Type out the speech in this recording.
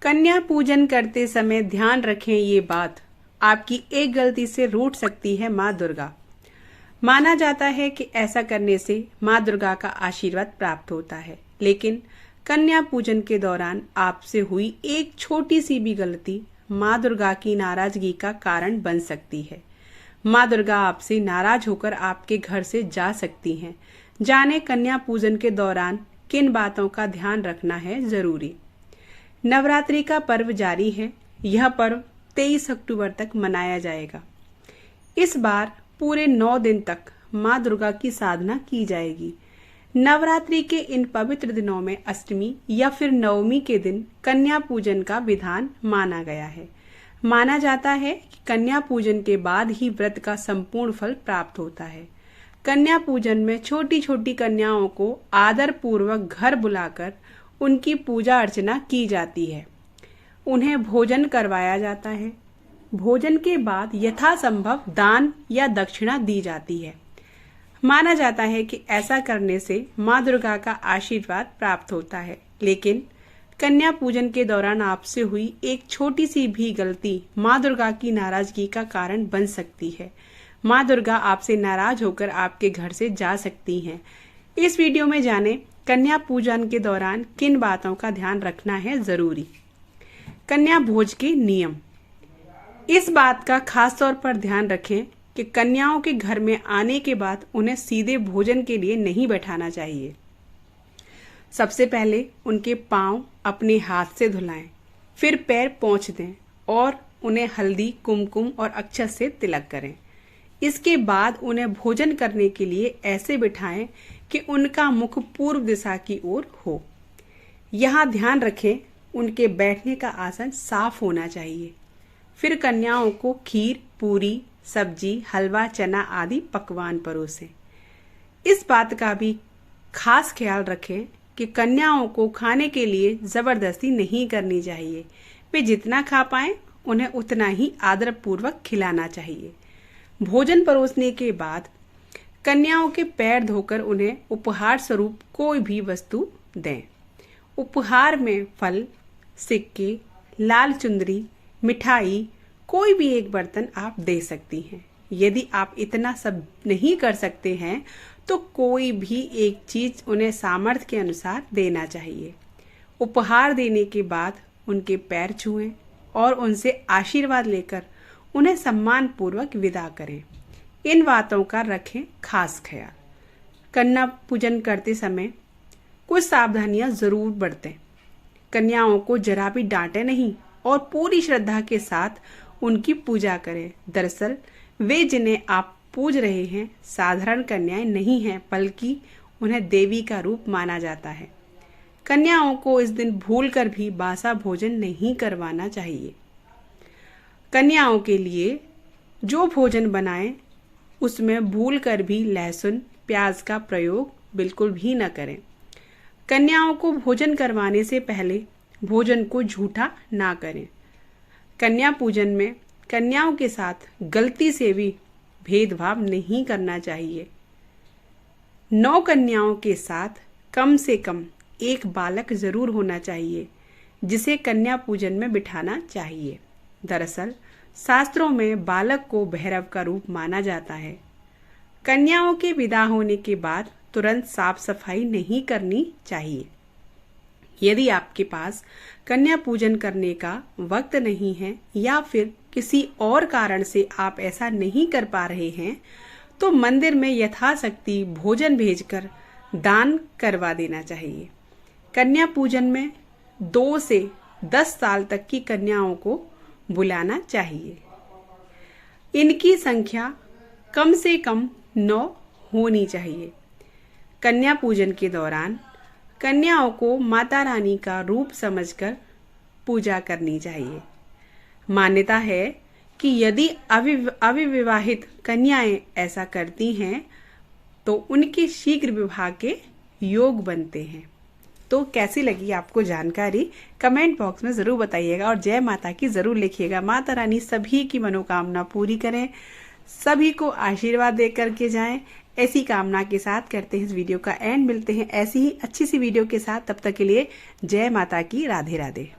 कन्या पूजन करते समय ध्यान रखें ये बात, आपकी एक गलती से रूठ सकती है माँ दुर्गा। माना जाता है कि ऐसा करने से माँ दुर्गा का आशीर्वाद प्राप्त होता है, लेकिन कन्या पूजन के दौरान आपसे हुई एक छोटी सी भी गलती माँ दुर्गा की नाराजगी का कारण बन सकती है। माँ दुर्गा आपसे नाराज होकर आपके घर से जा सकती हैं। जाने कन्या पूजन के दौरान किन बातों का ध्यान रखना है जरूरी। नवरात्रि का पर्व जारी है। यह पर्व 23 अक्टूबर तक मनाया जाएगा। इस बार पूरे 9 दिन तक माँ दुर्गा की साधना की जाएगी। नवरात्रि के इन पवित्र दिनों में अष्टमी या फिर नवमी के दिन कन्या पूजन का विधान माना गया है। माना जाता है कि कन्या पूजन के बाद ही व्रत का संपूर्ण फल प्राप्त होता है। कन्या पूजन में छोटी छोटी कन्याओं को आदर पूर्वक घर बुलाकर उनकी पूजा अर्चना की जाती है। उन्हें भोजन करवाया जाता है। भोजन के बाद यथासंभव दान या दक्षिणा दी जाती है। माना जाता है कि ऐसा करने से माँ दुर्गा का आशीर्वाद प्राप्त होता है, लेकिन कन्या पूजन के दौरान आपसे हुई एक छोटी सी भी गलती माँ दुर्गा की नाराजगी का कारण बन सकती है। माँ दुर्गा आपसे नाराज होकर आपके घर से जा सकती हैं। इस वीडियो में जानें कन्या पूजन के दौरान किन बातों का ध्यान रखना है जरूरी। कन्या भोज के नियम। इस बात का खास तौर पर ध्यान रखें कि कन्याओं के घर में आने के बाद उन्हें सीधे भोजन के लिए नहीं बैठाना चाहिए। सबसे पहले उनके पांव अपने हाथ से धुलाएं, फिर पैर पोंछ दें और उन्हें हल्दी, कुमकुम और अक्षत से तिलक करें। इसके बाद उन्हें भोजन करने के लिए ऐसे बिठाएं कि उनका मुख पूर्व दिशा की ओर हो। यहाँ ध्यान रखें उनके बैठने का आसन साफ होना चाहिए। फिर कन्याओं को खीर, पूरी, सब्जी, हलवा, चना आदि पकवान परोसें। इस बात का भी खास ख्याल रखें कि कन्याओं को खाने के लिए जबरदस्ती नहीं करनी चाहिए। वे जितना खा पाएं उन्हें उतना ही आदर पूर्वक खिलाना चाहिए। भोजन परोसने के बाद कन्याओं के पैर धोकर उन्हें उपहार स्वरूप कोई भी वस्तु दें। उपहार में फल, सिक्के, लाल चुंदरी, मिठाई, कोई भी एक बर्तन आप दे सकती हैं। यदि आप इतना सब नहीं कर सकते हैं तो कोई भी एक चीज उन्हें सामर्थ्य के अनुसार देना चाहिए। उपहार देने के बाद उनके पैर छुएं और उनसे आशीर्वाद लेकर उन्हें सम्मान पूर्वक विदा करें। इन बातों का रखें खास ख्याल। कन्या पूजन करते समय कुछ सावधानियां जरूर बरतें। कन्याओं को जरा भी डांटे नहीं और पूरी श्रद्धा के साथ उनकी पूजा करें। दरअसल वे जिन्हें आप पूज रहे हैं साधारण कन्याएं नहीं हैं, बल्कि उन्हें देवी का रूप माना जाता है। कन्याओं को इस दिन भूलकर भी बासा भोजन नहीं करवाना चाहिए। कन्याओं के लिए जो भोजन बनाएं उसमें भूलकर भी लहसुन, प्याज का प्रयोग बिल्कुल भी न करें। कन्याओं को भोजन करवाने से पहले भोजन को झूठा ना करें। कन्या पूजन में कन्याओं के साथ गलती से भी भेदभाव नहीं करना चाहिए। 9 कन्याओं के साथ कम से कम एक बालक जरूर होना चाहिए, जिसे कन्या पूजन में बिठाना चाहिए। दरअसल शास्त्रों में बालक को भैरव का रूप माना जाता है। कन्याओं के विदा होने के बाद तुरंत साफ सफाई नहीं करनी चाहिए। यदि आपके पास कन्या पूजन करने का वक्त नहीं है या फिर किसी और कारण से आप ऐसा नहीं कर पा रहे हैं, तो मंदिर में यथाशक्ति भोजन भेजकर दान करवा देना चाहिए। कन्या पूजन में 2 से 10 साल तक की कन्याओं को बुलाना चाहिए। इनकी संख्या कम से कम 9 होनी चाहिए। कन्या पूजन के दौरान कन्याओं को माता रानी का रूप समझकर पूजा करनी चाहिए। मान्यता है कि यदि अविवाहित कन्याएं ऐसा करती हैं तो उनके शीघ्र विवाह के योग बनते हैं। तो कैसी लगी आपको जानकारी कमेंट बॉक्स में जरूर बताइएगा और जय माता की जरूर लिखिएगा। माता रानी सभी की मनोकामना पूरी करें, सभी को आशीर्वाद दे करके जाएं। ऐसी कामना के साथ करते हैं इस वीडियो का एंड। मिलते हैं ऐसी ही अच्छी सी वीडियो के साथ। तब तक के लिए जय माता की। राधे राधे।